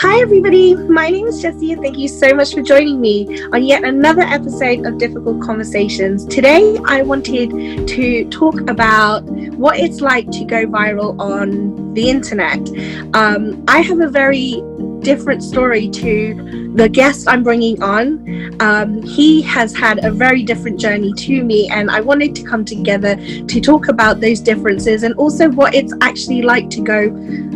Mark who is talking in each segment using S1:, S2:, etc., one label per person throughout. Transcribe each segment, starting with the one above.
S1: Hi everybody, my name is Jessy and thank you so much for joining me on yet another episode of Difficult Conversations. Today I wanted to talk about what it's like to go viral on the internet. I have a very different story to the guest I'm bringing on. He has had a very different journey to me, and I wanted to come together to talk about those differences and also what it's actually like to go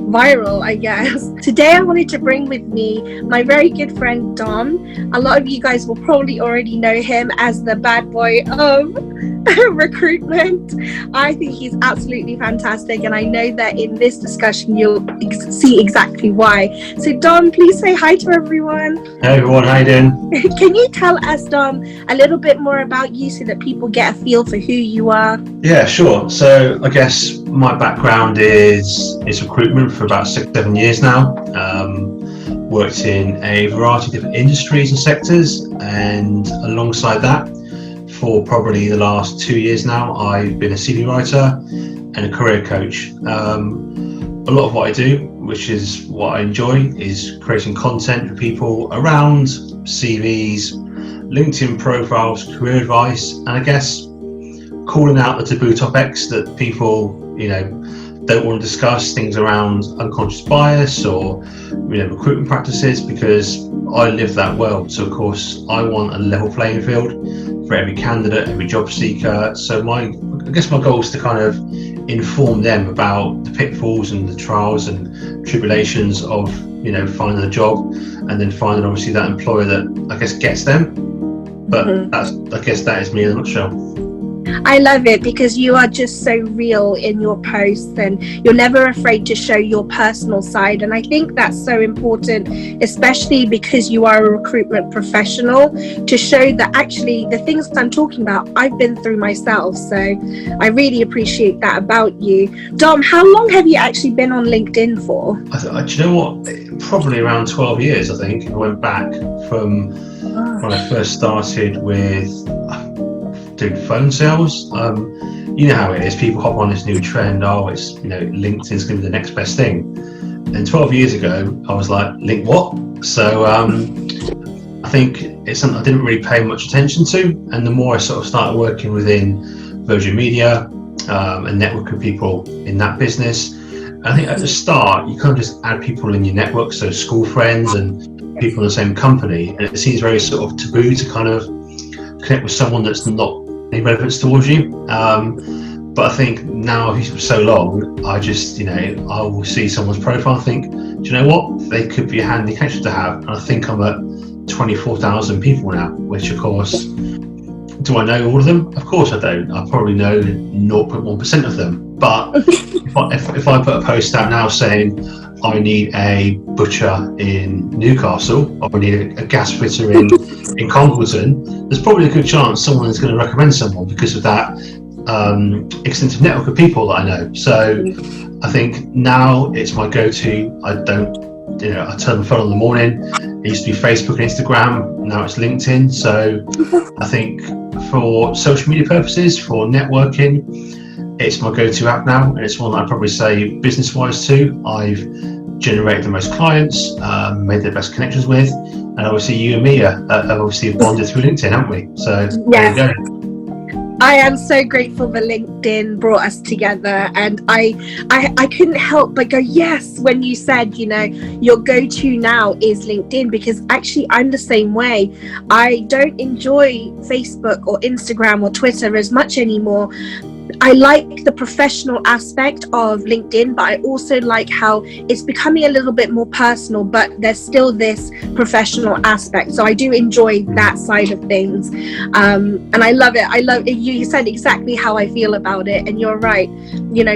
S1: viral, I guess. Today I wanted to bring with me my very good friend Dom. A lot of you guys will probably already know him as the bad boy of recruitment. I think he's absolutely fantastic, and I know that in this discussion you'll see exactly why. So Dom, please say hi to everyone.
S2: Hey everyone, how you doing?
S1: Can you tell us, Dom, a little bit more about you so that people get a feel for who you are?
S2: Yeah, sure. So I guess my background is recruitment for about 6-7 years now. Worked in a variety of different industries and sectors, and alongside that, for probably the last 2 years now, I've been a CV writer and a career coach. A lot of what I do, which is what I enjoy, is creating content for people around CVs, LinkedIn profiles, career advice, and I guess calling out the taboo topics that people, don't want to discuss, things around unconscious bias or, recruitment practices, because I live that world. So of course, I want a level playing field for every candidate, every job seeker. So I guess my goal is to kind of inform them about the pitfalls and the trials and tribulations of finding a job, and then finding obviously that employer that I guess gets them. But I guess that is me in a nutshell.
S1: I love it because you are just so real in your posts, and you're never afraid to show your personal side. And I think that's so important, especially because you are a recruitment professional, to show that actually the things I'm talking about, I've been through myself. So I really appreciate that about you. Dom, how long have you actually been on LinkedIn for?
S2: Do you know what? Probably around 12 years, I think. I went back from when I first started with doing phone sales. You know how it is, people hop on this new trend, it's LinkedIn's gonna be the next best thing, and 12 years ago I was like, link what? So I think it's something I didn't really pay much attention to, and the more I sort of started working within Virgin Media and networking people in that business, I think at the start you kind of just add people in your network, so school friends and people in the same company, and it seems very sort of taboo to kind of connect with someone that's not any relevance towards you. But I think now, for so long, I just, I will see someone's profile and think, do you know what? They could be a handy connection to have. And I think I'm at 24,000 people now, which of course, do I know all of them? Of course I don't. I probably know 0.1% of them. But if I put a post out now saying, I need a butcher in Newcastle, or I need a gas fitter in Congleton, there's probably a good chance someone is going to recommend someone because of that extensive network of people that I know. So I think now it's my go-to. I turn the phone on in the morning. It used to be Facebook and Instagram, now it's LinkedIn. So I think for social media purposes, for networking, it's my go-to app now, and it's one that I'd probably say business-wise too. I've generated the most clients, made the best connections with, and obviously you and me have obviously bonded through LinkedIn, haven't we? So
S1: yes.
S2: There you go.
S1: I am so grateful that LinkedIn brought us together, and I couldn't help but go yes when you said your go-to now is LinkedIn, because actually I'm the same way. I don't enjoy Facebook or Instagram or Twitter as much anymore. I like the professional aspect of LinkedIn, but I also like how it's becoming a little bit more personal, but there's still this professional aspect. So I do enjoy that side of things. And I love it. You said exactly how I feel about it. And you're right.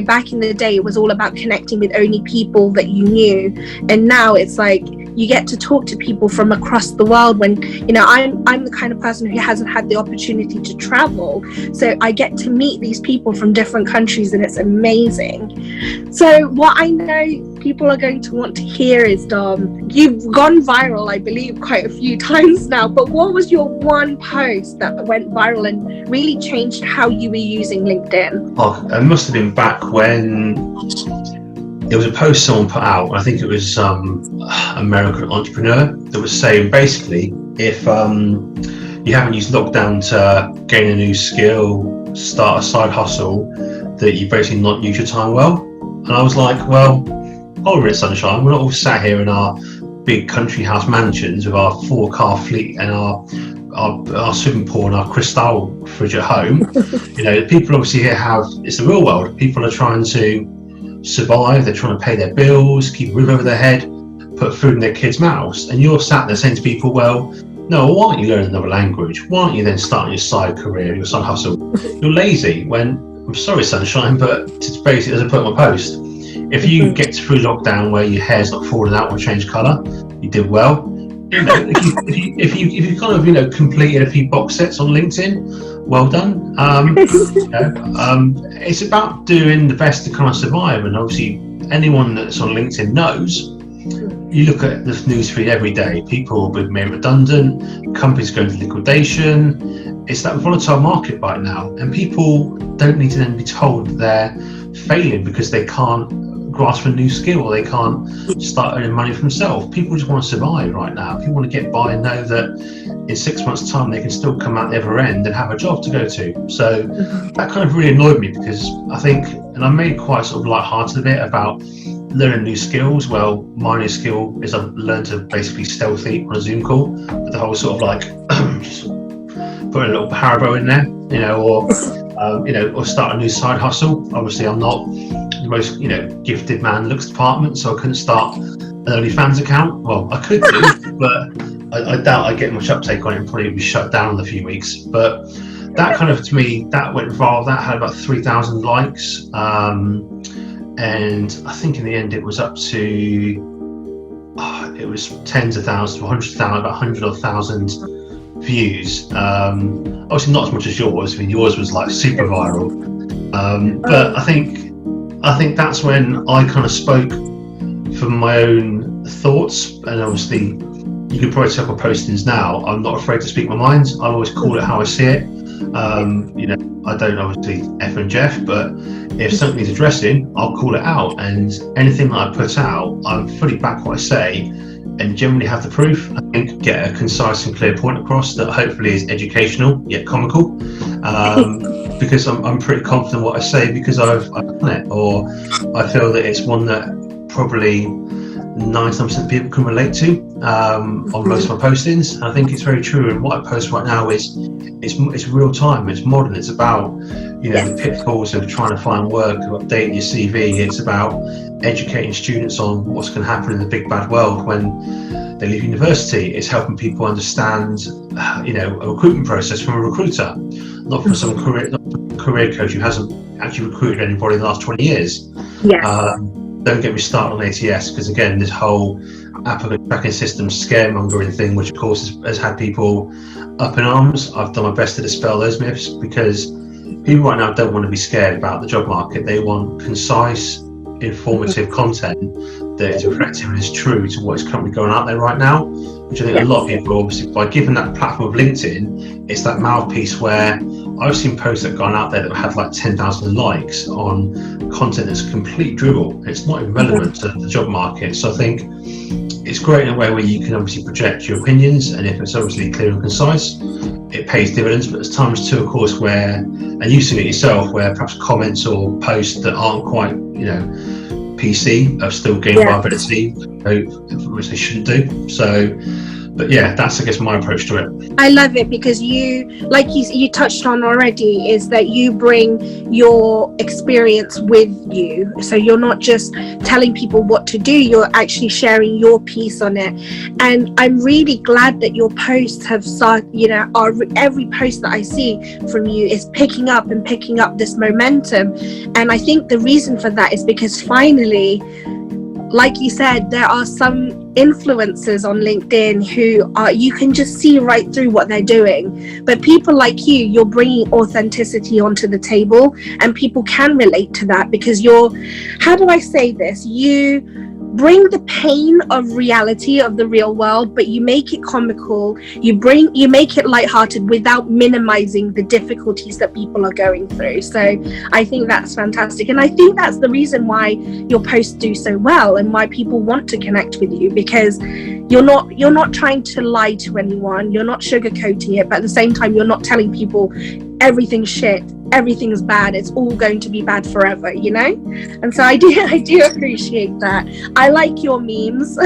S1: Back in the day, it was all about connecting with only people that you knew. And now it's like, you get to talk to people from across the world when, I'm the kind of person who hasn't had the opportunity to travel. So I get to meet these people from different countries, and it's amazing. So what I know people are going to want to hear is, Dom, you've gone viral, I believe, quite a few times now, but what was your one post that went viral and really changed how you were using LinkedIn?
S2: It must have been back when there was a post someone put out, I think it was American entrepreneur, that was saying basically, if you haven't used lockdown to gain a new skill, start a side hustle, that you basically not use your time well. And I was like, well, hold it, sunshine, we're not all sat here in our big country house mansions with our 4-car fleet and our swimming pool and our crystal fridge at home. People obviously here it's the real world. People are trying to survive, they're trying to pay their bills, keep a roof over their head, put food in their kids' mouths, and you're sat there saying to people, well, no, why don't you learn another language? Why don't you then start your side career, your side hustle? You're lazy. When, I'm sorry, sunshine, but it's basically, as I put on my post, if you get through lockdown where your hair's not falling out or changed colour, you did well. If you kind of completed a few box sets on LinkedIn, well done. It's about doing the best to kind of survive, and obviously anyone that's on LinkedIn knows. You look at the newsfeed every day, people being made redundant, companies going to liquidation. It's that volatile market right now, and people don't need to then be told they're failing because they can't grasp a new skill or they can't start earning money for themselves. People just want to survive right now. People want to get by and know that in 6 months' time they can still come out the other end and have a job to go to. So that kind of really annoyed me, because I think, and I made quite sort of light-hearted of it about learning new skills. Well, my new skill is I've learned to basically stealthy on a Zoom call, with the whole sort of like just putting a little Haribo in there, or start a new side hustle. Obviously, I'm not the most gifted man in the looks department, so I couldn't start an OnlyFans account. Well, I could do, but I doubt I'd get much uptake on it, and probably be shut down in a few weeks. But that kind of, to me, that went viral. That had about 3,000 likes. And I think in the end it was up to, it was tens of thousands, 100,000, about 100,000 views. Obviously not as much as yours. I mean, yours was like super viral. But I think that's when I kind of spoke from my own thoughts. And obviously, you can probably tell my postings now, I'm not afraid to speak my mind. I always call it how I see it. I don't obviously F and Jeff, but if something needs addressing, I'll call it out. And anything that I put out, I'm fully back what I say, and generally have the proof. I think get a concise and clear point across that hopefully is educational yet comical, because I'm pretty confident what I say because I've done it, or I feel that it's one that probably 99% of people can relate to on most of my postings. I think it's very true, and what I post right now is it's real time, it's modern, it's about the pitfalls of trying to find work, of updating your CV. It's about educating students on what's going to happen in the big bad world when they leave university. It's helping people understand a recruitment process from a recruiter, not from some career coach who hasn't actually recruited anybody in the last 20 years. Don't get me started on ATS, because again, this whole applicant tracking system scaremongering thing, which of course has had people up in arms. I've done my best to dispel those myths, because people right now don't want to be scared about the job market. They want concise, informative content that is reflective and is true to what is currently going out there right now, which I think a lot of people, obviously, by giving that platform of LinkedIn, it's that mouthpiece where I've seen posts that have gone out there that have like 10,000 likes on content that's complete dribble. It's not even relevant to the job market. So I think it's great in a way where you can obviously project your opinions, and if it's obviously clear and concise, it pays dividends. But there's times too, of course, where, and you've seen it yourself, where perhaps comments or posts that aren't quite, PC are still gaining viability, which they shouldn't do. So, but yeah, that's, I guess, my approach to it.
S1: I love it, because you touched on already, is that you bring your experience with you. So you're not just telling people what to do, you're actually sharing your piece on it. And I'm really glad that your posts have started, every post that I see from you is picking up this momentum. And I think the reason for that is because finally, like you said, there are some influencers on LinkedIn who you can just see right through what they're doing. But people like you're bringing authenticity onto the table, and people can relate to that because how do I say this? You bring the pain of reality of the real world, but you make it comical. You make it lighthearted without minimizing the difficulties that people are going through. So I think that's fantastic, and I think that's the reason why your posts do so well and why people want to connect with you, because you're not trying to lie to anyone. You're not sugarcoating it, but at the same time, you're not telling people everything's shit, everything's bad, it's all going to be bad forever, you know? And so I do appreciate that. I like your memes.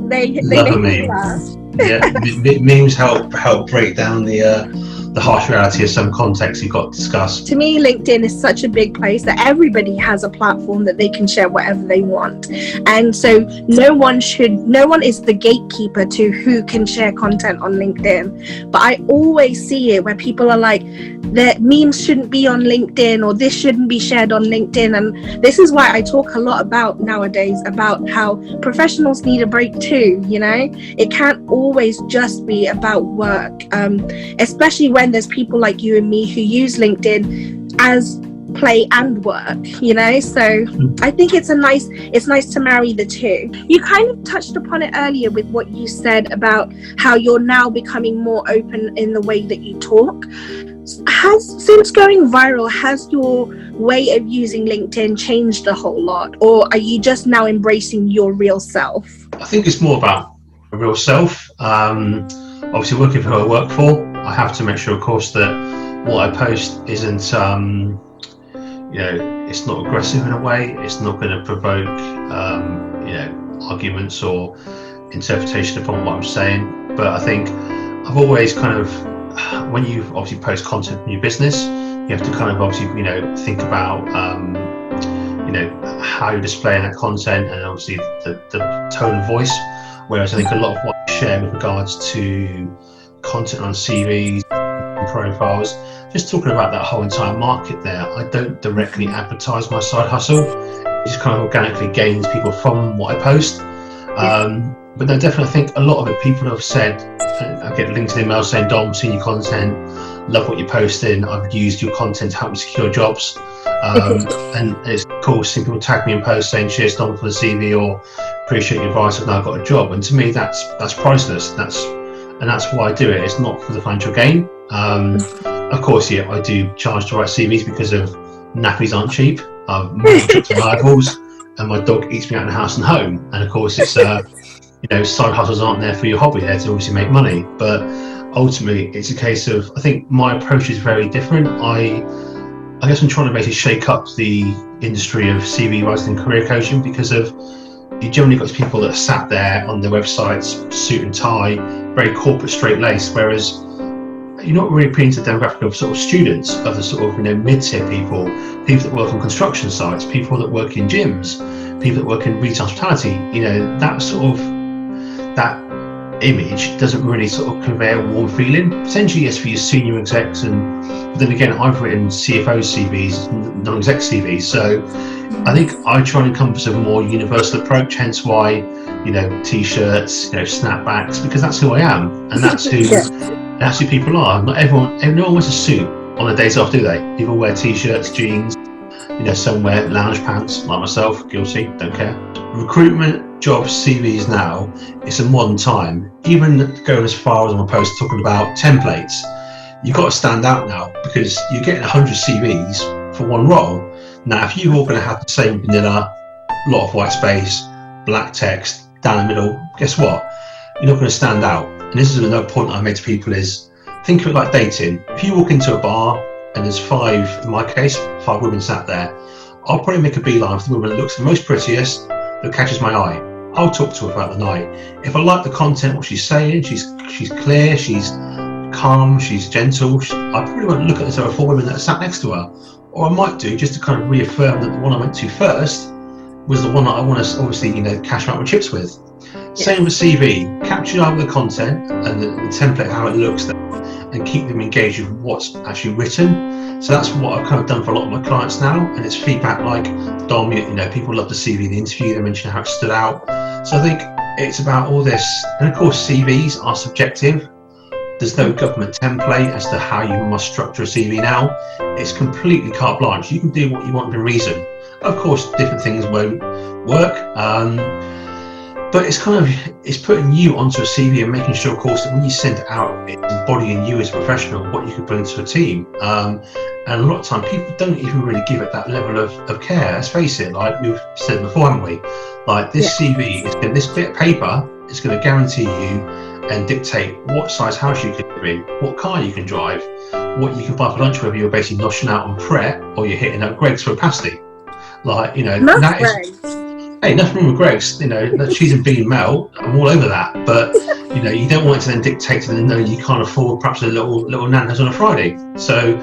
S1: they make me laugh.
S2: Yeah, memes help break down the harsh reality of some context you've got discussed.
S1: To me, LinkedIn is such a big place that everybody has a platform that they can share whatever they want. And so no one is the gatekeeper to who can share content on LinkedIn. But I always see it where people are like, the memes shouldn't be on LinkedIn, or this shouldn't be shared on LinkedIn. And this is why I talk a lot about nowadays about how professionals need a break too, you know? It can't always just be about work, especially when there's people like you and me who use LinkedIn as play and work, you know? So I think it's nice to marry the two. You kind of touched upon it earlier with what you said about how you're now becoming more open in the way that you talk. Since going viral, has your way of using LinkedIn changed a whole lot, or are you just now embracing your real self?
S2: I think it's more about a real self. Obviously, working for who I work for, I have to make sure, of course, that what I post isn't, it's not aggressive in a way. It's not going to provoke, arguments or interpretation upon what I'm saying. But I think I've always kind of, when you obviously post content in your business, you have to kind of obviously, think about, how you're displaying that content, and obviously the tone of voice. Whereas I think a lot of what I share with regards to content on CVs and profiles, just talking about that whole entire market there, I don't directly advertise my side hustle. It just kind of organically gains people from what I post. But no, definitely I think a lot of it, people have said, I get LinkedIn emails saying, Dom, seen your content, love what you're posting, I've used your content to help me secure jobs. And it's cool seeing people tag me in posts saying, cheers Dom for the CV, or appreciate your advice, I've now got a job. And to me, that's priceless. That's why I do it. It's not for the financial gain. Of course, yeah, I do charge to write CVs because of nappies aren't cheap. I've moved to rivals, and my dog eats me out of the house and home. And of course, it's side hustles aren't there for your hobby. There to obviously make money. But ultimately, it's a case of, I think my approach is very different. I guess I'm trying to basically shake up the industry of CV writing and career coaching, because of you generally got people that are sat there on their websites, suit and tie, very corporate, straight-laced, whereas you're not really appealing to the demographic of sort of students, of the sort of mid-tier people that work on construction sites, people that work in gyms, people that work in retail hospitality. That sort of that image doesn't really sort of convey a warm feeling. Potentially yes for your senior execs, but then again, I've written CFO CVs, non-exec CVs, so I think I try and encompass a more universal approach, hence why t-shirts, snapbacks, because that's who I am, and that's who that's who people are. Not everyone wears a suit on their days off, do they? People wear t-shirts, jeans, some wear lounge pants, like myself, guilty, don't care. Recruitment, jobs, CVs now, it's a modern time. Even going as far as I'm opposed to talking about templates, you've got to stand out now, because you're getting 100 CVs for one role. Now, if you're all going to have the same vanilla, lot of white space, black text, down the middle, guess what? You're not going to stand out. And this is another point I made to people is, think of it like dating. If you walk into a bar and there's in my case, 5 women sat there, I'll probably make a beeline for the woman that looks the most prettiest, that catches my eye. I'll talk to her throughout the night. If I like the content, what she's saying, she's clear, she's calm, she's gentle, I probably won't look at the other 4 women that are sat next to her. Or I might do, just to kind of reaffirm that the one I went to first was the one that I want to obviously, cash out my chips with. Yes. Same with CV, capture your eye with the content and the template, how it looks there, and keep them engaged with what's actually written. So that's what I've kind of done for a lot of my clients now, and it's feedback like, Dom, people love the CV, the interview, they mention how it stood out. So I think it's about all this, and of course CVs are subjective. There's no government template as to how you must structure a CV now. It's completely carte blanche. You can do what you want within reason. Of course, different things won't work. But it's putting you onto a CV and making sure, of course, that when you send it out, it's embodying you as a professional, what you can bring to a team. And a lot of time, people don't even really give it that level of care. Let's face it, like we've said before, haven't we? Like this CV, this bit of paper is going to guarantee you and dictate what size house you can live in, what car you can drive, what you can buy for lunch, whether you're basically noshing out on Pret or you're hitting up Greg's for a pasty. Like, that is... Hey, nothing wrong with Greg's, that cheese and bean melt, I'm all over that. But, you don't want it to then dictate to them, no, you can't afford perhaps a little Nando's on a Friday. So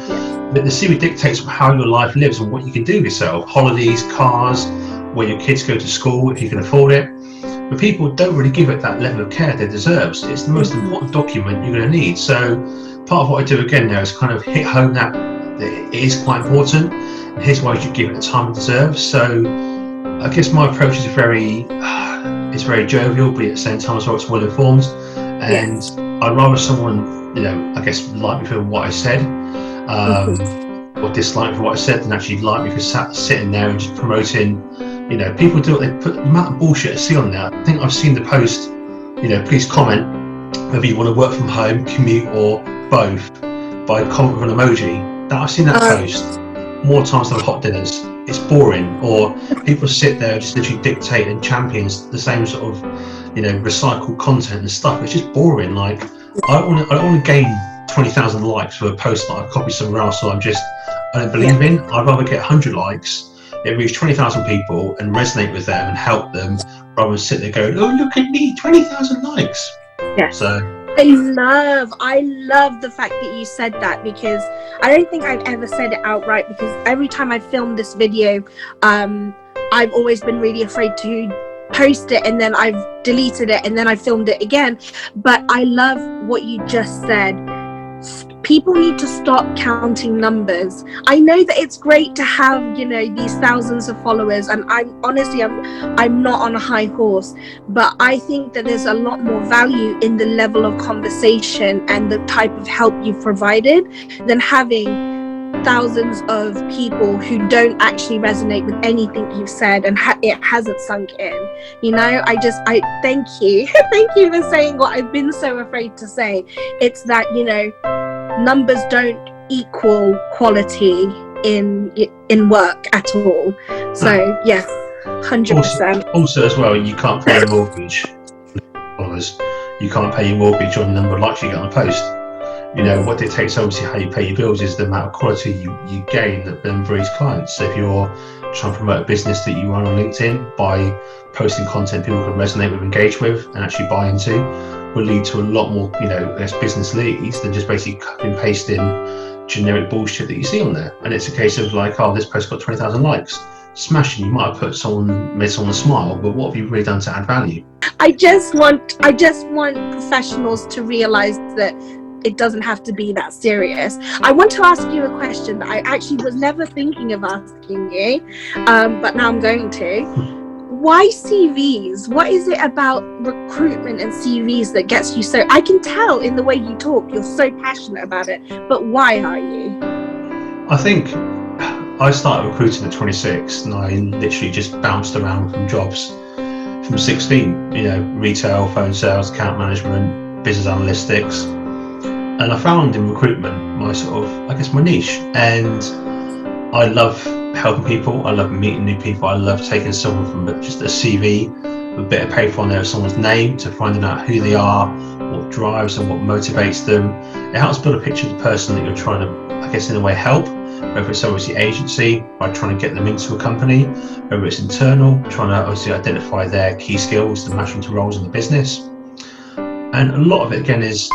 S2: the CV dictates how your life lives and what you can do with yourself. Holidays, cars, where your kids go to school, if you can afford it. But people don't really give it that level of care that it deserves. It's the most important document you're going to need. So part of what I do again now is kind of hit home that it is quite important. And here's why you should give it the time it deserves. So I guess my approach is very jovial, but at the same time as well, it's well informed. And I'd rather someone, I guess, like me for what I said, or dislike me for what I said, than actually like me for sitting there and just promoting. People do what they put. The amount of bullshit I see on there. I think I've seen the post. Please comment whether you want to work from home, commute, or both, by comment with an emoji. I've seen that post more times than hot dinners. It's boring. Or people sit there and just literally dictate and champions the same sort of, recycled content and stuff. It's just boring. Like I don't want to gain 20,000 likes for a post that I've copied somewhere else, so I don't believe in. I'd rather get 100 likes. It reach 20,000 people and resonate with them and help them, rather than sit there going, oh, look at me, 20,000 likes.
S1: Yeah.
S2: So
S1: I love the fact that you said that, because I don't think I've ever said it outright, because every time I filmed this video, I've always been really afraid to post it, and then I've deleted it, and then I filmed it again. But I love what you just said. People need to stop counting numbers. I know that it's great to have, these thousands of followers, and I'm not on a high horse, but I think that there's a lot more value in the level of conversation and the type of help you've provided than having thousands of people who don't actually resonate with anything you've said, and it hasn't sunk in. I thank you. Thank you for saying what I've been so afraid to say. It's that, numbers don't equal quality in work at all. So yes, 100%.
S2: Also as well, you can't pay a mortgage. You can't pay your mortgage on the number of likes you get on a post. What dictates obviously how you pay your bills is the amount of quality you gain that then breeds clients. So if you're trying to promote a business that you run on LinkedIn by posting content people can resonate with, engage with, and actually buy into, will lead to a lot more, business leads than just basically copy and pasting generic bullshit that you see on there. And it's a case of like, oh, this post got 20,000 likes. Smashing, you might have made someone smile, but what have you really done to add value?
S1: I just want professionals to realize that it doesn't have to be that serious. I want to ask you a question that I actually was never thinking of asking you, but now I'm going to. Why CVs? What is it about recruitment and CVs that gets you so... I can tell in the way you talk, you're so passionate about it, but why are you?
S2: I think I started recruiting at 26, and I literally just bounced around from jobs from 16, retail, phone sales, account management, business analytics. And I found in recruitment my my niche. And I love helping people. I love meeting new people. I love taking someone from just a CV, a bit of paper on there with someone's name, to finding out who they are, what drives them, what motivates them. It helps build a picture of the person that you're trying to, in a way, help. Whether it's obviously agency, by trying to get them into a company, whether it's internal, trying to obviously identify their key skills to match into roles in the business. And a lot of it, again, is,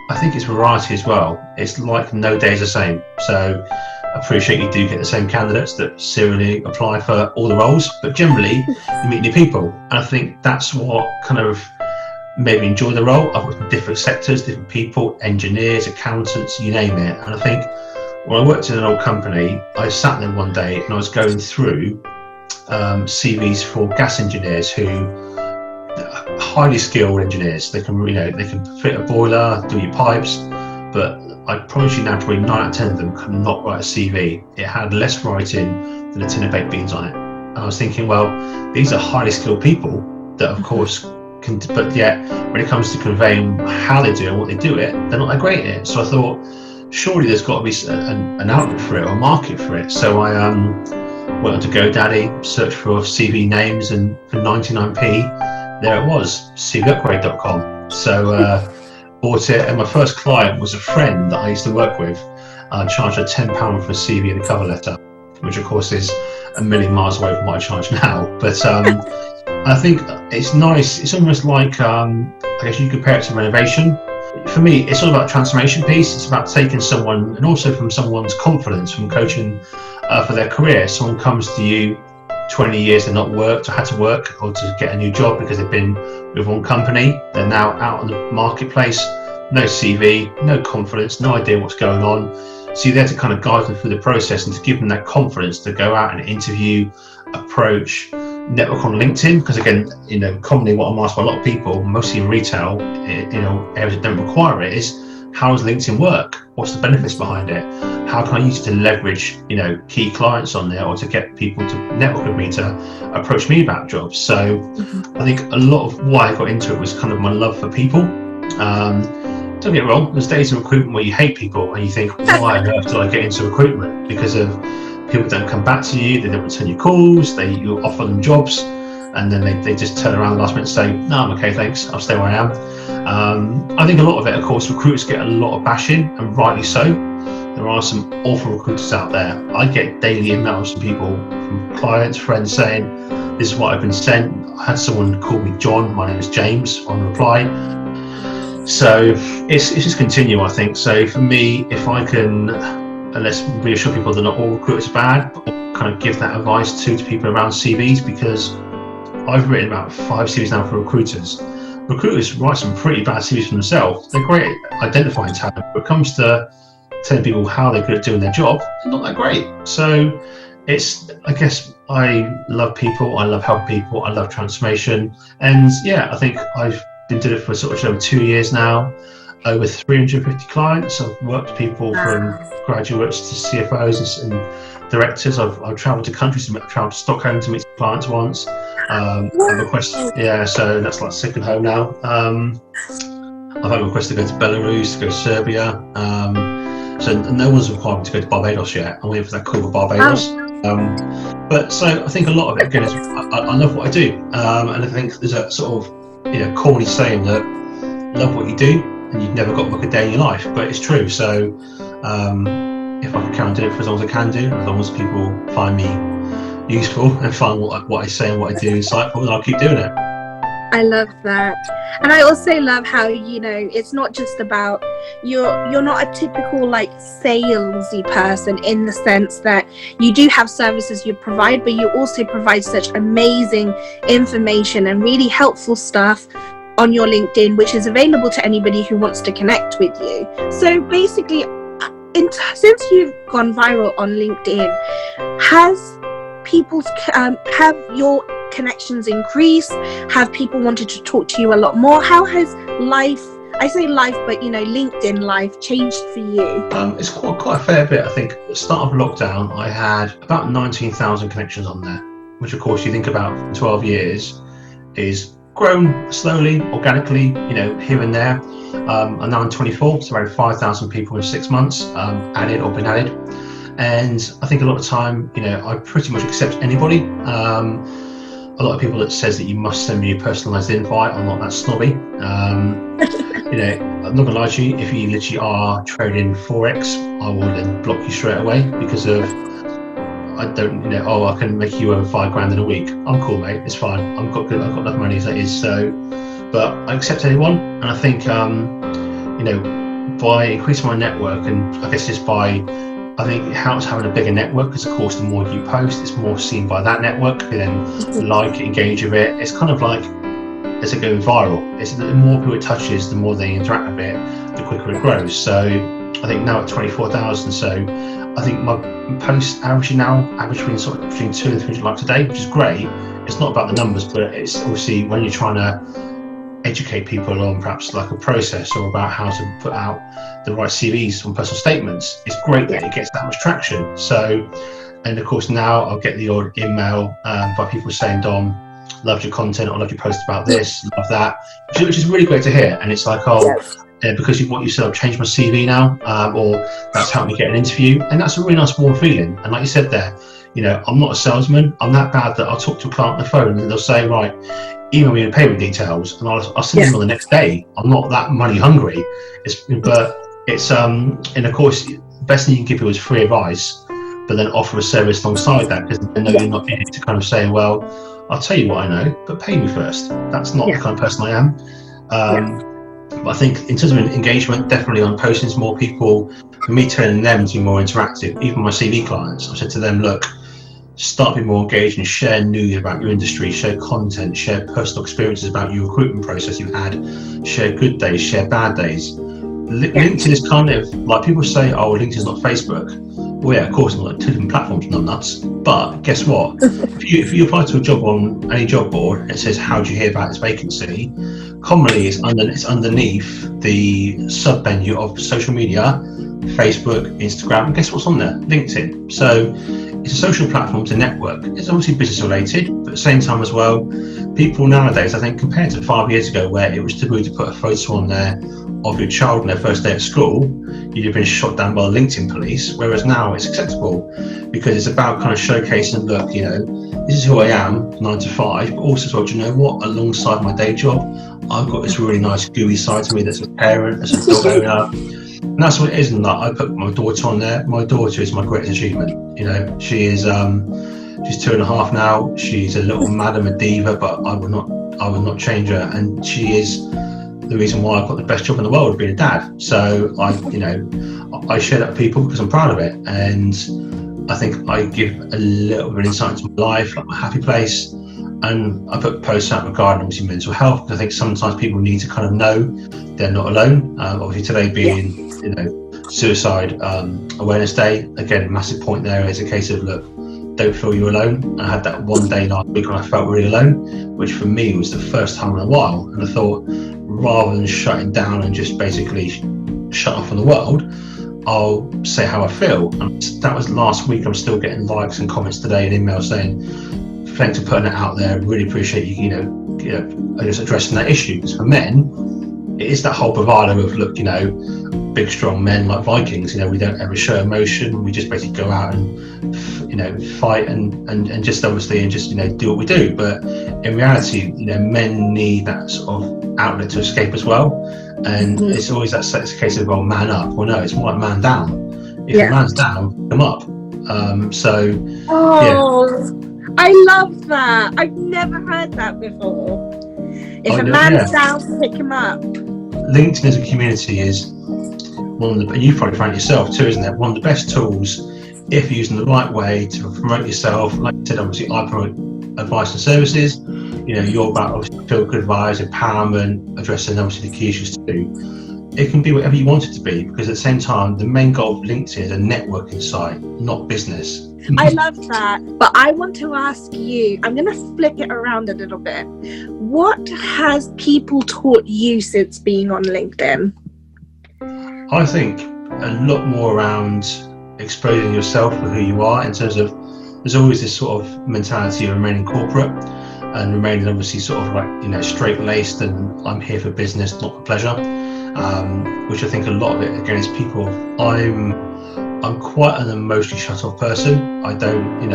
S2: I think it's variety as well. It's like no day is the same. So I appreciate you do get the same candidates that serially apply for all the roles, but generally you meet new people. And I think that's what kind of made me enjoy the role. I've worked in different sectors, different people, engineers, accountants, you name it. And I think when I worked in an old company, I sat there one day and I was going through CVs for gas engineers who are highly skilled engineers. They can, they can fit a boiler, do your pipes, but I promise you now, probably 9 out of 10 of them could not write a CV. It had less writing than a tin of baked beans on it. And I was thinking, well, these are highly skilled people that, of course, can, but yet when it comes to conveying how they do it and what they do it, they're not that great at it. So I thought, surely there's got to be an outlet for it or a market for it. So I went onto GoDaddy, searched for CV names, and for 99p, there it was, cvupgrade.com. So bought it, and my first client was a friend that I used to work with. I charged her £10 for a CV and a cover letter, which of course is a million miles away from what I charge now. But I think it's nice. It's almost like, I guess you compare it to renovation. For me, it's all about transformation piece. It's about taking someone, and also from someone's confidence, from coaching for their career. Someone comes to you 20 years, they've not worked or had to work or to get a new job because they've been with one company. They're now out on the marketplace, no CV, no confidence, no idea what's going on. So you're there to kind of guide them through the process and to give them that confidence to go out and interview, approach, network on LinkedIn. Because again, commonly what I'm asked by a lot of people, mostly in retail, areas that don't require it, is how does LinkedIn work? What's the benefits behind it? How can I use it to leverage, key clients on there, or to get people to network with me to approach me about jobs? So I think a lot of why I got into it was kind of my love for people. Don't get me wrong, there's days in recruitment where you hate people and you think, why on earth did I get into recruitment? Because of people don't come back to you, they don't return your calls, you offer them jobs, and then they just turn around last minute and say, no, I'm okay, thanks, I'll stay where I am. I think a lot of it, of course, recruiters get a lot of bashing, and rightly so. There are some awful recruiters out there. I get daily emails from people, from clients, friends saying, this is what I've been sent. I had someone call me John, my name is James, on reply. So it's just continue, I think. So for me, if I can, let's reassure people that not all recruiters are bad, but kind of give that advice to people around CVs, because I've written about 5 CVs now for recruiters. Recruiters write some pretty bad CVs for themselves. They're great at identifying talent, but when it comes to telling people how they're good at doing their job, they're not that great. So I guess I love people, I love helping people, I love transformation. And yeah, I think I've been doing it for sort of over 2 years now, over 350 clients. I've worked with people from graduates to CFOs and directors. I've travelled to countries, I've travelled to Stockholm to meet clients once. I've requested, so that's like second home now. I've had a request to go to Belarus, to go to Serbia. So no one's required me to go to Barbados yet. I'm waiting for that call for Barbados. But so I think a lot of it again is I love what I do, and I think there's a sort of corny saying that love what you do and you've never got to work a day in your life, but it's true. So if I can carry on doing it for as long as I can do, as long as people find me useful and find what I say and what I do insightful, then I'll keep doing it.
S1: I love that. And I also love how, it's not just about, you're not a typical like salesy person, in the sense that you do have services you provide, but you also provide such amazing information and really helpful stuff on your LinkedIn, which is available to anybody who wants to connect with you. So basically, since you've gone viral on LinkedIn, have your connections increased? Have people wanted to talk to you a lot more? How has life, I say life, but LinkedIn life changed for you?
S2: It's quite a fair bit. I think at the start of lockdown, I had about 19,000 connections on there, which of course you think about for 12 years is grown slowly, organically, here and there. I'm now in 24, so around 5,000 people in 6 months added or been added. And I think a lot of the time, I pretty much accept anybody. A lot of people that says that you must send me a personalised invite. I'm not that snobby. I'm not gonna lie to you. If you literally are trading Forex, I will then block you straight away because of I can make you over $5,000 in a week. I'm cool, mate. It's fine. I've got enough money as it is. So, but I accept anyone, and I think by increasing my network, and I guess I think it helps having a bigger network, because of course the more you post, it's more seen by that network, and then engage with it. It's kind of like it's like going viral. It's the more people it touches, the more they interact with it, the quicker it grows. So I think now at 24,000, so I think my posts average between 200 and 300 likes a day, which is great. It's not about the numbers, but it's obviously when you're trying to educate people on perhaps like a process or about how to put out the right CVs on personal statements, it's great that it gets that much traction. So And of course now I'll get the odd email by people saying, Dom, loved your content, or loved your post about this, love that, which is really great to hear. And it's like, because of what you said, I've changed my CV now, or that's helped me get an interview, and that's a really nice warm feeling. And like you said there, I'm not a salesman. I'm that bad that I'll talk to a client on the phone and they'll say, right, email me the payment details, and I'll send them on the next day. I'm not that money hungry. And of course, the best thing you can give people is free advice, but then offer a service alongside that, because they know you're not in it to kind of say, well, I'll tell you what I know, but pay me first. That's not the kind of person I am. But I think in terms of engagement, definitely on postings, more people, for me turning them to be more interactive, even my CV clients, I've said to them, look, start being more engaged and share news about your industry, share content, share personal experiences about your recruitment process you've had, share good days, share bad days. LinkedIn is kind of like, people say, oh, LinkedIn is not Facebook. Well, yeah, of course, it's not, two different platforms, not nuts. But guess what? if you apply to a job on any job board and it says, how do you hear about this vacancy? Commonly, it's underneath the sub menu of social media, Facebook, Instagram, and guess what's on there? LinkedIn. So it's a social platform to network. It's obviously business related, but at the same time as well, people nowadays, I think, compared to 5 years ago, where it was taboo to put a photo on there of your child on their first day at school, you'd have been shot down by the LinkedIn police, whereas now it's acceptable because it's about kind of showcasing, look, this is who I am, 9 to 5, but also, so, do you know what, alongside my day job, I've got this really nice gooey side to me that's a parent, as a dog owner. And that's what it is. And like, I put my daughter on there. My daughter is my greatest achievement. She is she's 2.5 now. She's a little madam, a diva, but I would not change her. And she is the reason why I've got the best job in the world, being a dad. So I share that with people because I'm proud of it. And I think I give a little bit of insight into my life, like my happy place. And I put posts out regarding obviously mental health, because I think sometimes people need to kind of know they're not alone. Obviously today being Suicide Awareness Day, again, a massive point there is a case of, look, don't feel you're alone. I had that one day last week when I felt really alone, which for me was the first time in a while. And I thought, rather than shutting down and just basically shut off from the world, I'll say how I feel. And that was last week. I'm still getting likes and comments today and emails saying, thanks for putting it out there. Really appreciate you, just addressing that issue. Because for men, it is that whole bravado of, look, big strong men like Vikings. We don't ever show emotion. We just basically go out and fight and just obviously and just do what we do. But in reality, men need that sort of outlet to escape as well. And it's always that case of, well, man up. Well, no, it's more like man down. If a man's down, come up.
S1: I love that. I've never heard that before. If a man's down, pick him up.
S2: LinkedIn as a community is one of the, and you've probably found it yourself too, isn't it? One of the best tools if used in the right way to promote yourself. Like I said, obviously I promote advice and services. You're about obviously feel good advice, empowerment, addressing obviously the key issues too. It can be whatever you want it to be, because at the same time, the main goal of LinkedIn is a networking site, not business.
S1: I love that. But I want to ask you, I'm going to flip it around a little bit. What has people taught you since being on LinkedIn?
S2: I think a lot more around exposing yourself for who you are, in terms of, there's always this sort of mentality of remaining corporate and remaining obviously sort of like, straight-laced and I'm here for business, not for pleasure. Which I think a lot of it, again, is people, I'm quite an emotionally shut off person. I don't,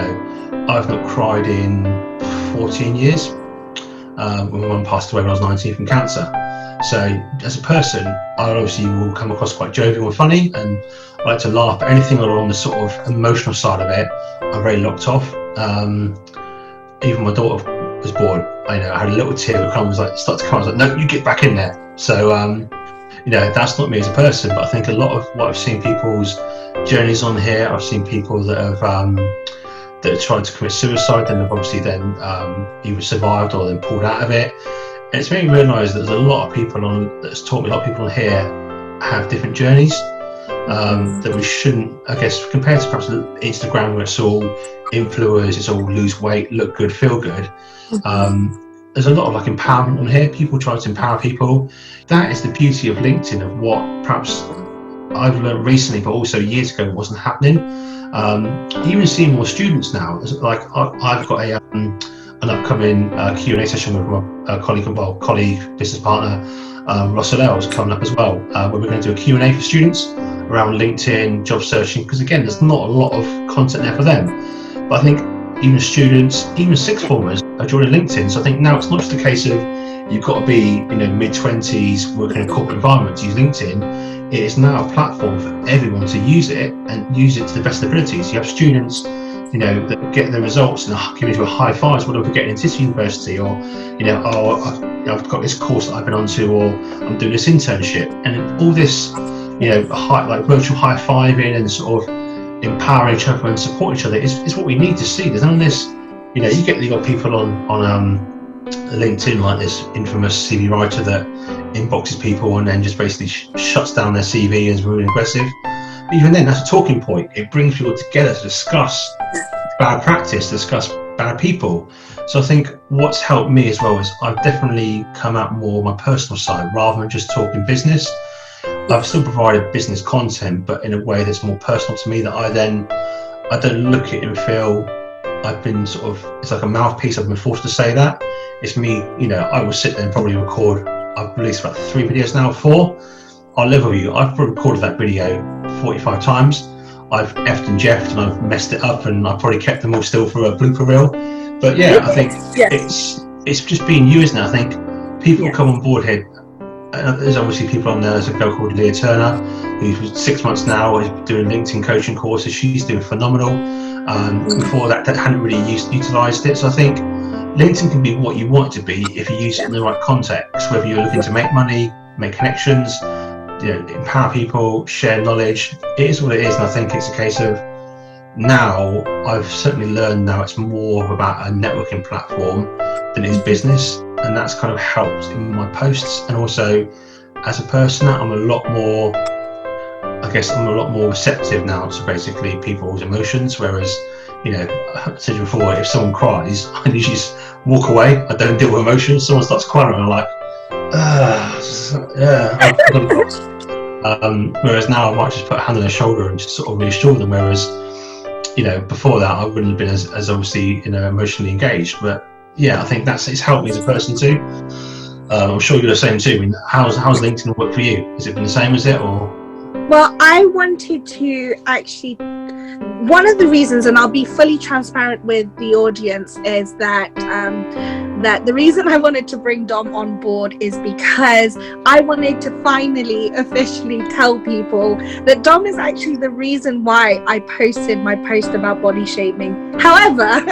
S2: I've not cried in 14 years. When my mum passed away when I was 19 from cancer. So as a person, I obviously will come across quite jovial and funny, and I like to laugh, but anything along the sort of emotional side of it, I'm very locked off. Even my daughter was born, I had a little tear that started to come. I was like, no, you get back in there. So, that's not me as a person, but I think a lot of what I've seen people's journeys on here, I've seen people that have tried to commit suicide, and have obviously then either survived or then pulled out of it. And it's made me realise that there's a lot of people that's taught me, a lot of people on here have different journeys that we shouldn't, I guess, compared to perhaps Instagram, where it's all influencers, it's all lose weight, look good, feel good. There's a lot of empowerment on here. People try to empower people. That is the beauty of LinkedIn, of what perhaps I've learned recently, but also years ago, it wasn't happening. Even seeing more students now, like I've got an upcoming Q&A session with my colleague, business partner, Russell Ells, coming up as well, where we're going to do a Q&A for students around LinkedIn, job searching, because again, there's not a lot of content there for them. But I think even students, even sixth formers are joining LinkedIn. So I think now it's not just a case of you've got to be, mid-20s working in a corporate environment to use LinkedIn. It is now a platform for everyone to use it and use it to the best abilities. You have students, that get the results and giving you a high five, what I'm getting into this university, or, I've got this course that I've been onto, or I'm doing this internship, and all this, like virtual high fiving and sort of empowering each other and support each other is what we need to see. There's none of this, you got people on LinkedIn, like this infamous CV writer that inboxes people and then just basically shuts down their CV and is really aggressive. But even then, that's a talking point. It brings people together to discuss bad practice, discuss bad people. So I think what's helped me as well is I've definitely come out more on my personal side rather than just talking business. I've still provided business content, but in a way that's more personal to me, that I don't look at it and feel I've been it's like a mouthpiece. I've been forced to say that. It's me, I will sit there and probably record. I've released about 3 videos now, 4. I'll live with you. I've recorded that video 45 times. I've effed and jeffed and I've messed it up, and I've probably kept them all still for a blooper reel. But yeah, I think it's just being you, isn't it? I think people come on board here. There's obviously people on there. There's a girl called Leah Turner, who's 6 months now, is doing LinkedIn coaching courses. She's doing phenomenal. Before that hadn't really utilised it. So I think LinkedIn can be what you want it to be if you use it in the right context, whether you're looking to make money, make connections, empower people, share knowledge. It is what it is, and I think it's a case of now I've certainly learned now it's more about a networking platform than it is business, and that's kind of helped in my posts. And also as a person, I'm a lot more receptive now to basically people's emotions, whereas I said before, if someone cries, I usually just walk away. I don't deal with emotions. Someone starts crying and I'm like, whereas now I might just put a hand on their shoulder and just sort of reassure them, whereas before that I wouldn't have been as obviously emotionally engaged. But yeah, I think it's helped me as a person too. I'm sure you're the same too. I mean, how's LinkedIn work for you? Has it been the same as it, or?
S1: Well, I wanted to actually, one of the reasons, and I'll be fully transparent with the audience, is that that the reason I wanted to bring Dom on board is because I wanted to finally officially tell people that Dom is actually the reason why I posted my post about body shaming. However,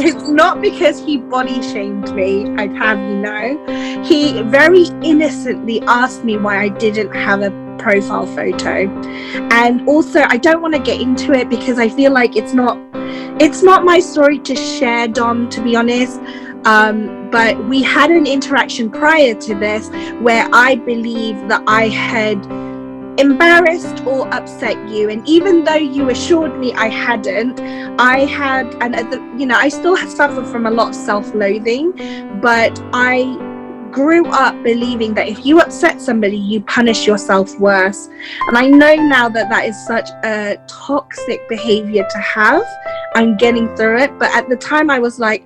S1: it's not because he body shamed me, I'd have you know. He very innocently asked me why I didn't have a profile photo, and also I don't want to get into it because I feel like it's not my story to share, Dom, to be honest. But we had an interaction prior to this where I believe that I had embarrassed or upset you, and even though you assured me I hadn't, I had, and I still suffer from a lot of self-loathing, but I grew up believing that if you upset somebody, you punish yourself worse. And I know now that is such a toxic behavior to have. I'm getting through it, but at the time I was like,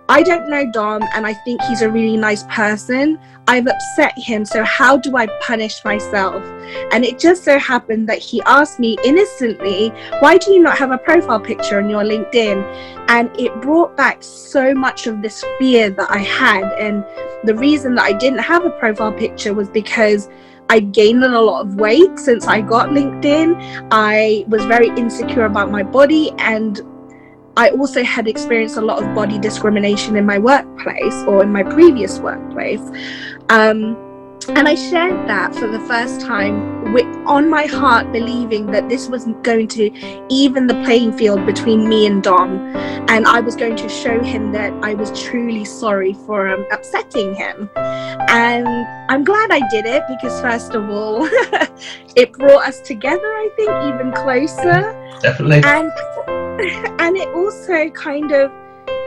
S1: I don't know Dom, and I think he's a really nice person. I've upset him, so how do I punish myself? And it just so happened that he asked me innocently, why do you not have a profile picture on your LinkedIn? And it brought back so much of this fear that I had. And the reason that I didn't have a profile picture was because I gained a lot of weight since I got LinkedIn. I was very insecure about my body, and I also had experienced a lot of body discrimination in my workplace, or in my previous workplace. And I shared that for the first time on my heart, believing that this was going to even the playing field between me and Dom. And I was going to show him that I was truly sorry for upsetting him. And I'm glad I did it because, first of all, it brought us together, I think, even closer.
S2: Definitely.
S1: And it also kind of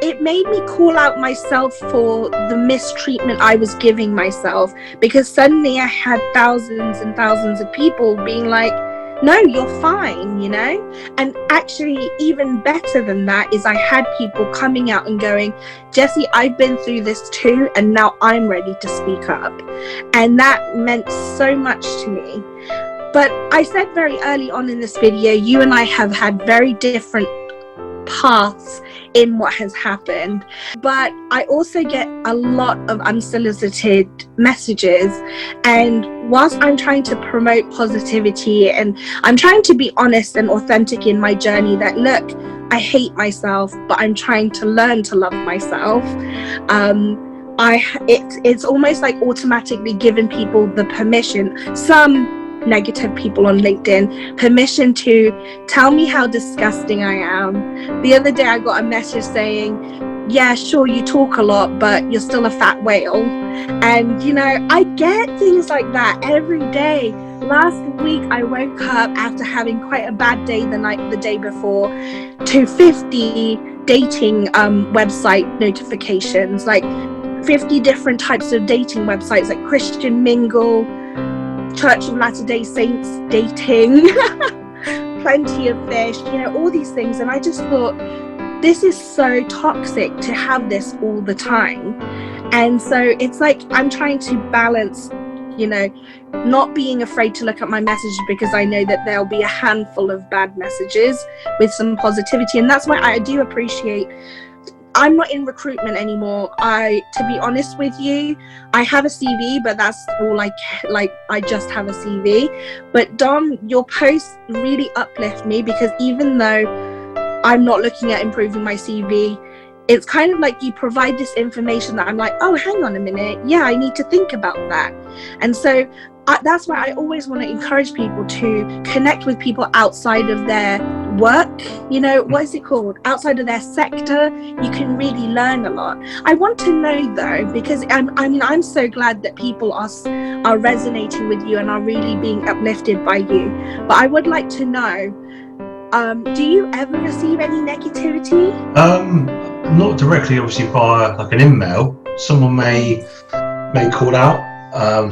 S1: it made me call out myself for the mistreatment I was giving myself, because suddenly I had thousands and thousands of people being like, no, you're fine, you know? And actually, even better than that is I had people coming out and going, Jessy, I've been through this too, and now I'm ready to speak up. And that meant so much to me. But I said very early on in this video, you and I have had very different paths in what has happened, but I also get a lot of unsolicited messages, and whilst I'm trying to promote positivity and I'm trying to be honest and authentic in my journey, that look, I hate myself, but I'm trying to learn to love myself, it's almost like automatically giving people the permission, some negative people on LinkedIn, permission to tell me how disgusting I am. The other day I got a message saying, yeah, sure, you talk a lot, but you're still a fat whale. And you know, I get things like that every day. Last week I woke up after having quite a bad day the day before to 50 dating website notifications, like 50 different types of dating websites, like Christian Mingle, Church of Latter-day Saints dating, Plenty of Fish, you know, all these things. And I just thought, this is so toxic to have this all the time. And so it's like I'm trying to balance, you know, not being afraid to look at my messages, because I know that there'll be a handful of bad messages with some positivity. And that's why I do appreciate, I'm not in recruitment anymore. To be honest with you, I have a CV, but that's all I just have a CV. But Dom, your posts really uplift me, because even though I'm not looking at improving my CV, it's kind of like you provide this information that I'm like, oh, hang on a minute. Yeah, I need to think about that. And so that's why I always want to encourage people to connect with people outside of their work, you know, what is it called? Outside of their sector. You can really learn a lot. I want to know though, because I'm so glad that people are resonating with you and are really being uplifted by you. But I would like to know, do you ever receive any negativity?
S2: Not directly, obviously, via like an email. Someone may call out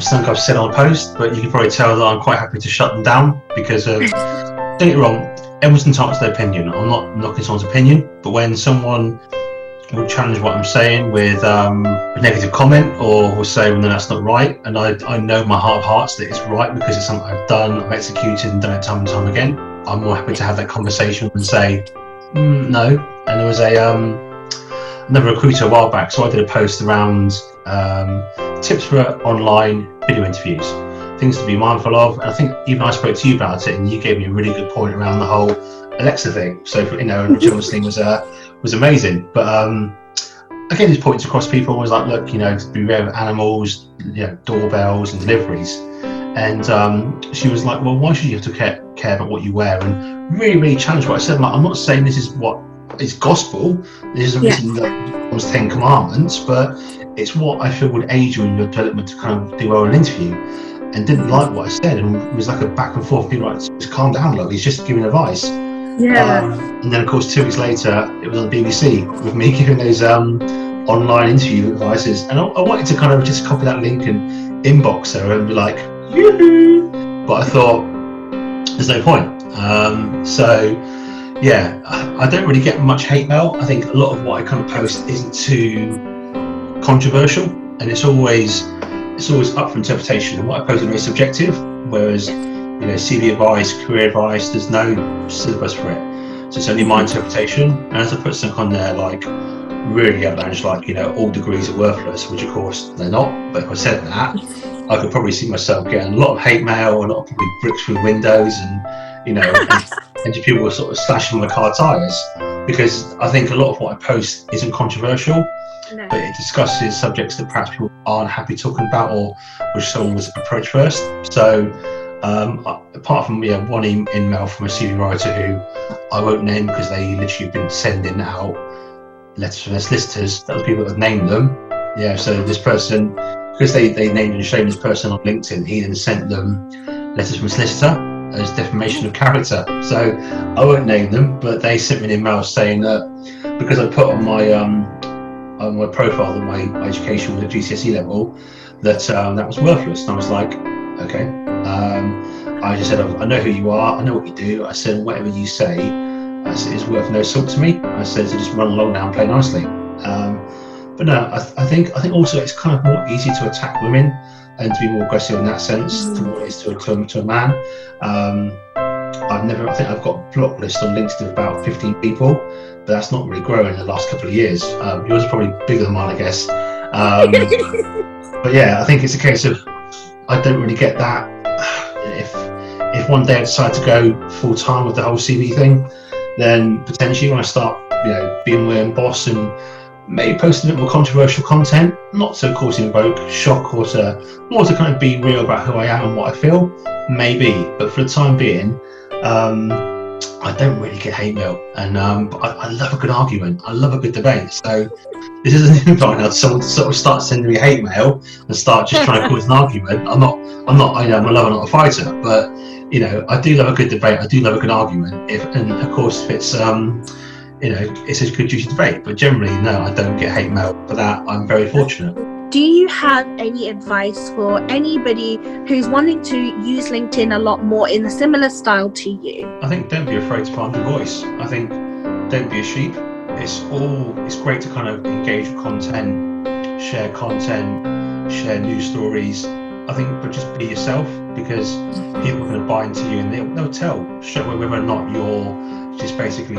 S2: something I've said on a post, but you can probably tell that I'm quite happy to shut them down, because don't get me wrong, everyone's entitled to their opinion. I'm not knocking someone's opinion, but when someone will challenge what I'm saying with a negative comment, or will say, well, no, that's not right, and I know in my heart of hearts that it's right because it's something I've done, I've executed and done it time and time again, I'm more happy to have that conversation and say, no. And there was another recruiter a while back, so I did a post around tips for online video interviews, things to be mindful of. And I think even I spoke to you about it, and you gave me a really good point around the whole Alexa thing. So, you know, John's thing was amazing. But I gave these points across people, was like, look, you know, to beware of animals, you know, doorbells and deliveries. And she was like, well, why should you have to care about what you wear? And really challenged what I said. Like, I'm not saying this is what is gospel, this isn't the 10 commandments, but it's what I feel would aid you in your development to kind of do well in an interview. And didn't like what I said, and it was like a back and forth, people like, just calm down, look, he's just giving advice. And then of course 2 weeks later it was on the BBC with me giving those online interview advices, and I wanted to kind of just copy that link and inbox her and be like, yoo-hoo! But I thought there's no point. So yeah, I don't really get much hate mail. I think a lot of what I kind of post isn't too controversial, and it's always up for interpretation. And what I post is very subjective, whereas, you know, CV advice, career advice, there's no syllabus for it, so it's only my interpretation. And as I put something on there like really outlandish, like, you know, all degrees are worthless, which of course they're not, but if I said that, I could probably see myself getting a lot of hate mail, a lot of probably bricks through windows, and, you know, and people were sort of slashing my car tires, because I think a lot of what I post isn't controversial, but it discusses subjects that perhaps people aren't happy talking about, or which someone was approached first. So apart from one email from a CV writer who I won't name, because they literally have been sending out letters from their solicitors, that was people that have named them. Yeah, so this person, because they named and shamed this person on LinkedIn, he then sent them letters from a solicitor as defamation of character. So I won't name them, but they sent me an email saying that because I put on my profile that my education was at GCSE level, that was worthless. And I was like, okay. I just said, I know who you are, I know what you do. I said, whatever you say, I said, is worth no salt to me. I said, so just run along now and play nicely. But no, I think also it's kind of more easy to attack women and to be more aggressive in that sense than what it is to a man. I think I've got a block list on LinkedIn of about 15 people, but that's not really grown in the last couple of years. Yours is probably bigger than mine, I guess. But yeah, I think it's a case of, I don't really get that. If one day I decide to go full time with the whole CV thing, then potentially when I start, being my own boss and maybe posting a bit more controversial content, not to of course invoke shock or more to kind of be real about who I am and what I feel, maybe. But for the time being, I don't really get hate mail, and but I love a good argument. I love a good debate. So this isn't right now. Someone sort of start sending me hate mail and start just trying to cause an argument. I'm not. I'm a lover, not a fighter. But I do love a good debate. I do love a good argument. And of course, if it's it's a good juicy debate. But generally, no, I don't get hate mail. For that, I'm very fortunate.
S1: Do you have any advice for anybody who's wanting to use LinkedIn a lot more in a similar style to you?
S2: I think don't be afraid to find your voice. I think don't be a sheep. It's great to kind of engage with content, share news stories. I think, but just be yourself, because people are going to buy into you and they'll tell straight away whether or not you're just basically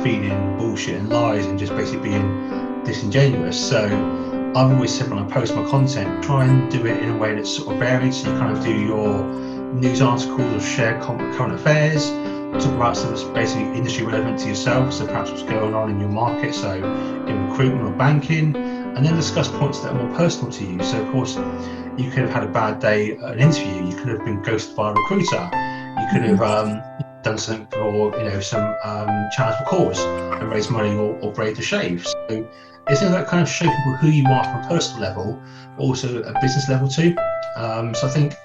S2: feeding bullshit and lies and just basically being disingenuous. So I've always said when I post my content, try and do it in a way that's sort of varied. So you kind of do your news articles or share current affairs, talk about something that's basically industry relevant to yourself, so perhaps what's going on in your market, so in recruitment or banking, and then discuss points that are more personal to you. So of course, you could have had a bad day at an interview, you could have been ghosted by a recruiter, you could have done something for some charitable cause and raise money or braid the shave. So it's that kind of show people who you are from a personal level, but also a business level too. So I think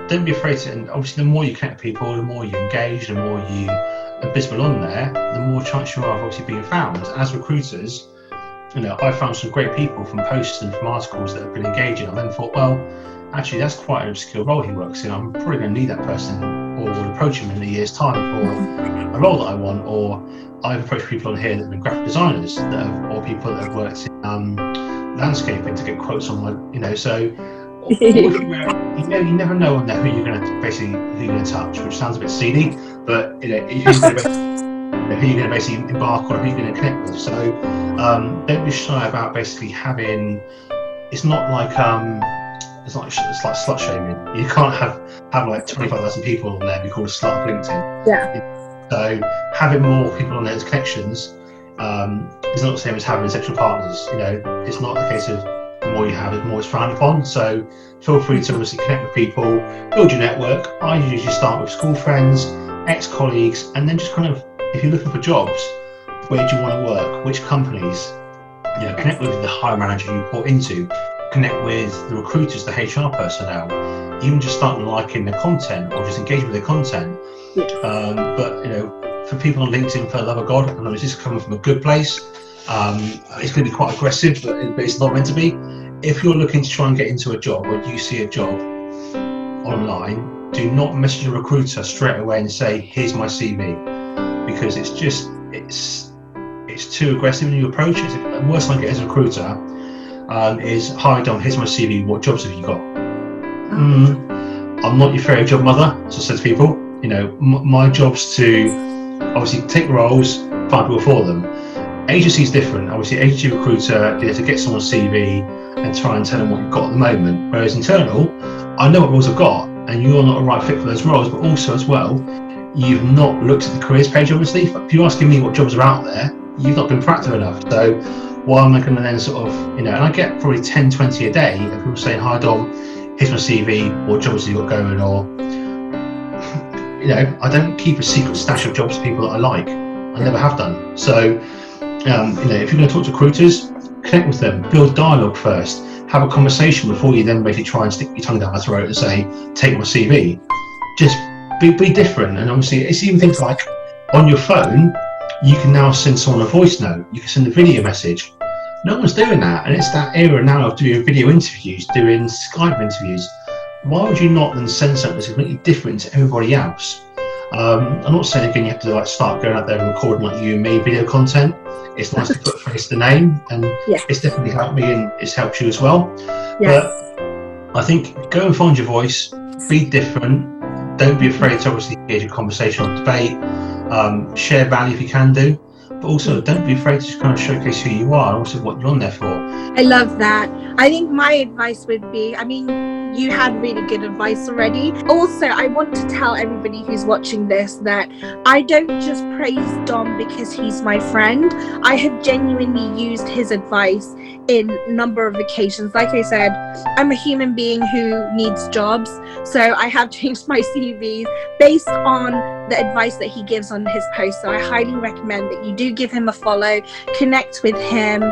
S2: don't be afraid to, and obviously the more you connect with people, the more you engage, the more you are visible on there, the more chance you are of obviously being found. As recruiters, I found some great people from posts and from articles that have been engaging. I then thought, well, actually that's quite an obscure role he works in. I'm probably going to need that person, or will approach him in a year's time for a role that I want. Or I've approached people on here that have been graphic designers, or people that have worked in landscaping to get quotes on my, so. You never know on there who you're going to touch, which sounds a bit seedy, but who you're going to basically embark on, who you're going to connect with. So don't be shy about basically having. It's not like it's like slut shaming. You can't have like 25,000 people on there and be called a slut on LinkedIn.
S1: Yeah.
S2: So having more people on there as connections is not the same as having sexual partners. It's not a case of the more you have, the more it's frowned upon. So feel free to obviously connect with people, build your network. I usually start with school friends, ex-colleagues, and then just kind of, if you're looking for jobs, where do you want to work, which companies, connect with the hiring manager you report into, connect with the recruiters, the HR personnel, even just starting liking their content or just engage with their content. But for people on LinkedIn, for the love of God, I know this is coming from a good place. It's going to be quite aggressive, but it's not meant to be. If you're looking to try and get into a job, or you see a job online, do not message a recruiter straight away and say, here's my CV, because it's too aggressive when you approach it. The worst I get as a recruiter is, hi Dom, here's my CV, what jobs have you got? I'm not your fairy job mother, as I said to people. My job's to obviously take roles, find people for them. Agency is different. Obviously, agency recruiter is to get someone's CV and try and tell them what you've got at the moment. Whereas internal, I know what roles I've got, and you're not a right fit for those roles. But also as well, you've not looked at the careers page. Obviously, if you're asking me what jobs are out there, you've not been proactive enough. So why am I going to then sort of, and I get probably 10, 20 a day of people saying, hi Dom, here's my CV, what jobs have you got going? Or I don't keep a secret stash of jobs to people that I like. I never have done. So if you're going to talk to recruiters, connect with them, build dialogue first, have a conversation before you then basically try and stick your tongue down my throat and say, take my CV. Just be different. And obviously, it's even things like on your phone, you can now send someone a voice note, you can send a video message. No one's doing that, and it's that era now of doing video interviews, doing Skype interviews. Why would you not then send something that's completely different to everybody else? I'm not saying again you have to start going out there and recording like you and me video content. It's nice to put a face to the name, and it's definitely helped me, and it's helped you as well. But I think go and find your voice, be different. Don't be afraid to obviously engage in conversation or debate. Share value if you can do, but also don't be afraid to just kind of showcase who you are and also what you're on there for.
S1: I love that. I think my advice would be, I mean, you had really good advice already. Also, I want to tell everybody who's watching this that I don't just praise Dom because he's my friend. I have genuinely used his advice in a number of occasions. Like I said, I'm a human being who needs jobs, so I have changed my CV based on the advice that he gives on his post. So I highly recommend that you do give him a follow, connect with him,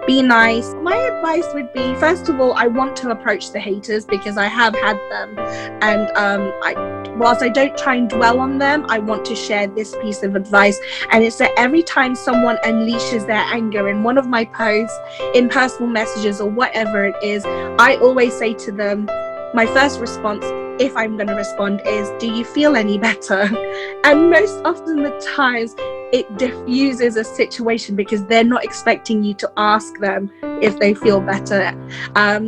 S1: be nice. My advice would be, first of all, I want to approach the haters because I have had them, and whilst I don't try and dwell on them, I want to share this piece of advice, and it's that every time someone unleashes their anger in one of my posts, in personal messages or whatever it is, I always say to them, my first response, if I'm going to respond, is, do you feel any better? And most often the times it diffuses a situation because they're not expecting you to ask them if they feel better.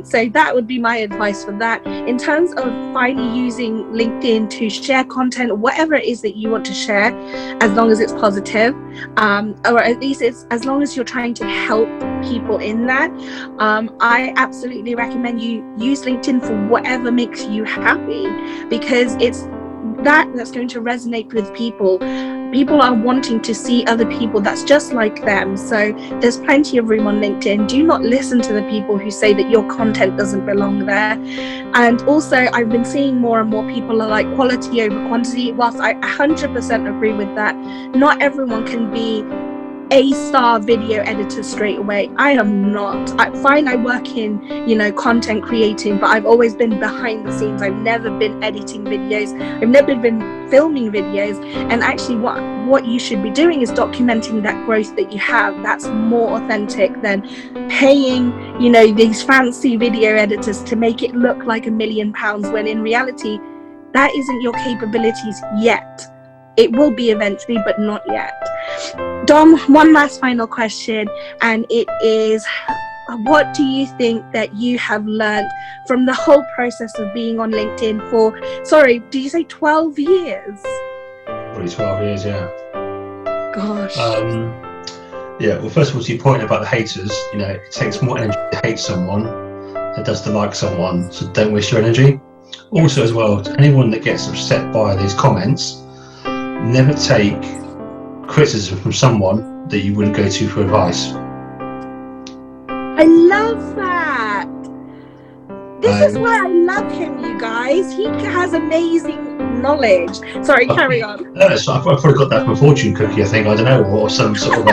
S1: So that would be my advice for that. In terms of finally using LinkedIn to share content, whatever it is that you want to share, as long as it's positive, or at least it's as long as you're trying to help people in that, I absolutely recommend you use LinkedIn for whatever makes you happy, because it's that's going to resonate with people. People are wanting to see other people that's just like them. So there's plenty of room on LinkedIn. Do not listen to the people who say that your content doesn't belong there. And also, I've been seeing more and more people are like quality over quantity. Whilst I 100% agree with that, not everyone can be a star video editor straight away. I am not. I work in, content creating, but I've always been behind the scenes. I've never been editing videos. I've never been filming videos. And actually what you should be doing is documenting that growth that you have. That's more authentic than paying, these fancy video editors to make it look like £1 million, when in reality, that isn't your capabilities yet. It will be eventually, but not yet. Dom, one last final question, and it is, what do you think that you have learned from the whole process of being on LinkedIn for, did you say 12 years?
S2: Probably 12 years, yeah.
S1: Gosh.
S2: Well, first of all, to your point about the haters, it takes more energy to hate someone than it does to like someone, so don't waste your energy. Also, as well, to anyone that gets upset by these comments, never take criticism from someone that you wouldn't go to for advice.
S1: I love that. This is why I love him, you guys. He has amazing knowledge. Sorry, carry on.
S2: No, so I've probably got that from a fortune cookie, I think. I don't know, or some sort of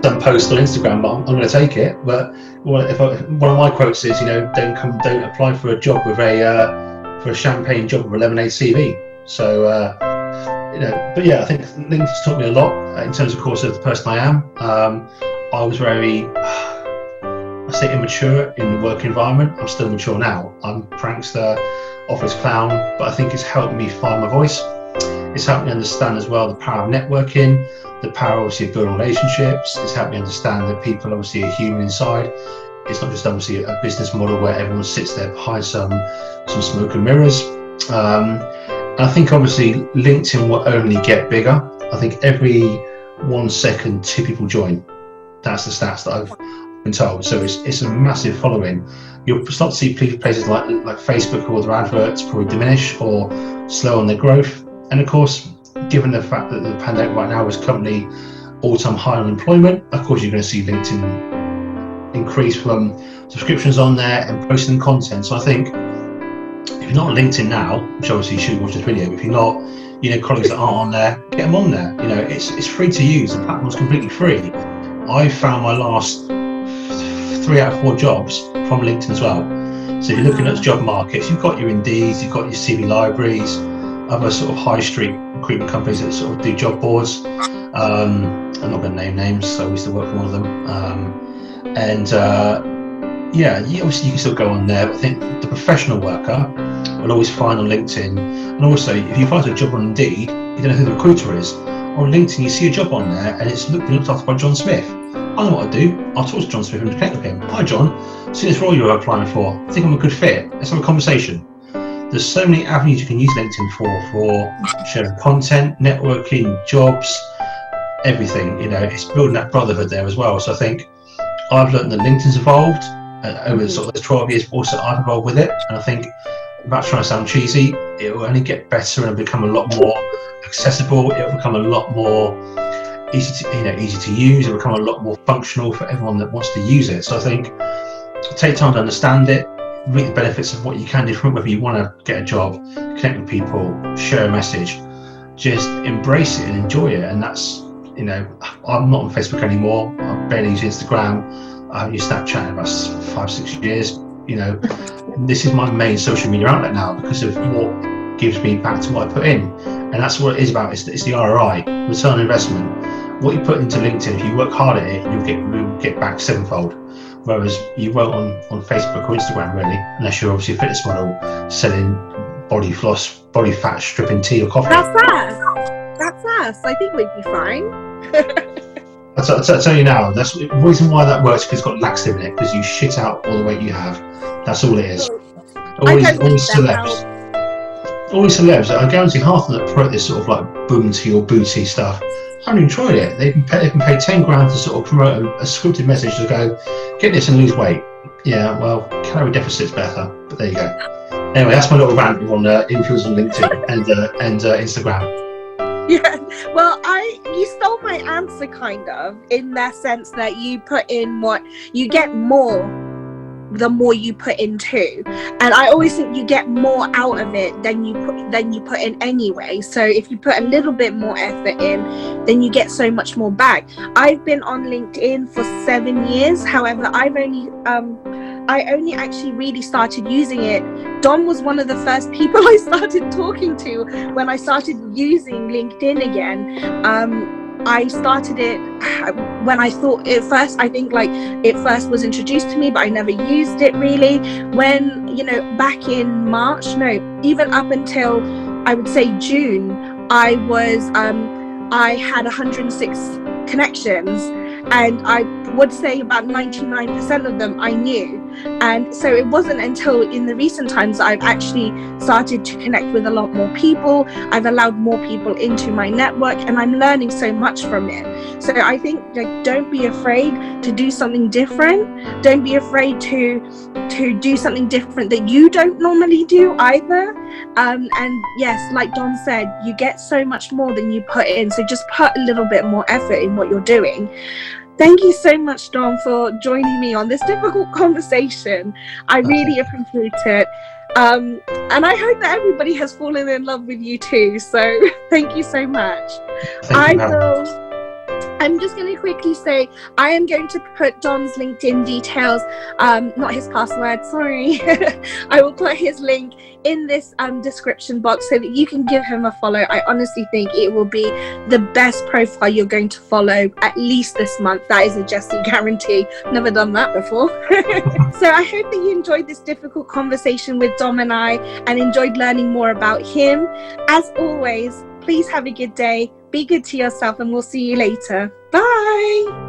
S2: some post on Instagram. But I'm going to take it. But one of my quotes is, don't apply for a job with for a champagne job with a lemonade CV. So. But yeah, I think LinkedIn's taught me a lot in terms, of course, of the person I am. I was very, immature in the work environment. I'm still mature now. I'm prankster, office clown, but I think it's helped me find my voice. It's helped me understand as well the power of networking, the power obviously of building relationships. It's helped me understand that people obviously are human inside. It's not just obviously a business model where everyone sits there behind some smoke and mirrors. I think obviously LinkedIn will only get bigger. I think every 1 second 2 people join. That's the stats that I've been told. So it's a massive following. You'll start to see places like Facebook or their adverts probably diminish or slow on their growth. And of course, given the fact that the pandemic right now is currently all-time high on employment, of course you're going to see LinkedIn increase from subscriptions on there and posting content. So I think if you're not on LinkedIn now, which obviously you should watch this video, but if you're not, colleagues that aren't on there, get them on there. It's free to use. The platform's completely free. I found my last 3 out of 4 jobs from LinkedIn as well. So if you're looking at job markets, you've got your Indeeds, you've got your CV libraries, other sort of high street recruitment companies that sort of do job boards. I'm not going to name names, so I used to work for one of them. Obviously you can still go on there, but I think the professional worker will always find on LinkedIn. And also, if you apply to a job on Indeed, you don't know who the recruiter is. On LinkedIn, you see a job on there, and it's been looked after by John Smith. I know what I'll do. I'll talk to John Smith and connect with him. Hi, John. See this role you're applying for. I think I'm a good fit. Let's have a conversation. There's so many avenues you can use LinkedIn for sharing content, networking, jobs, everything. It's building that brotherhood there as well. So I think I've learned that LinkedIn's evolved over sort of those 12 years, but also I've evolved with it. And I think, without trying to sound cheesy, it will only get better and become a lot more accessible. It will become a lot more easy to use. It will become a lot more functional for everyone that wants to use it. So I think take time to understand it, reap the benefits of what you can do from it, whether you want to get a job, connect with people, share a message, just embrace it and enjoy it. And that's, I'm not on Facebook anymore. I barely use Instagram. I haven't used Snapchat in about 5-6 years. This is my main social media outlet now because of what gives me back to what I put in. And that's what it is about. It's the ROI, return on investment. What you put into LinkedIn, if you work hard at it, you'll get back sevenfold. Whereas you won't on Facebook or Instagram, really, unless you're obviously a fitness model selling body floss, body fat, stripping tea or coffee.
S1: That's us. I think we'd be fine.
S2: I'll tell you now, that's the reason why that works, because it's got laxative in it, because you shit out all the weight you have. That's all it is. All these celebs, I guarantee half of them that promote this sort of like booty or booty stuff, I haven't even tried it. They can pay 10 grand to sort of promote a scripted message to go, get this and lose weight. Yeah, well, calorie deficit's better, but there you go. Anyway, that's my little rant on influence on LinkedIn and Instagram.
S1: Yeah, well, you stole my answer kind of, in that sense that you put in what you get more the more you put into, and I always think you get more out of it than you put in anyway. So if you put a little bit more effort in, then you get so much more back. I've been on LinkedIn for 7 years. However, I only actually really started using it. Dom was one of the first people I started talking to when I started using LinkedIn again. I started it when I thought I think it first was introduced to me, but I never used it really. When, back in March, even up until I would say June, I had 106 connections, and I would say about 99% of them I knew. And so it wasn't until in the recent times that I've actually started to connect with a lot more people. I've allowed more people into my network, and I'm learning so much from it. So I think don't be afraid to do something different. Don't be afraid to do something different that you don't normally do either. And yes, like Don said, you get so much more than you put in. So just put a little bit more effort in what you're doing. Thank you so much, Don, for joining me on this difficult conversation. I really appreciate it. And I hope that everybody has fallen in love with you too. So thank you so much. I'm just going to quickly say, I am going to put Don's LinkedIn details, not his password, sorry. I will put his link in this description box so that you can give him a follow. I honestly think it will be the best profile you're going to follow at least this month. That is a Jessy guarantee. Never done that before. So I hope that you enjoyed this difficult conversation with Dom and I, and enjoyed learning more about him. As always, please have a good day. Be good to yourself, and we'll see you later. Bye.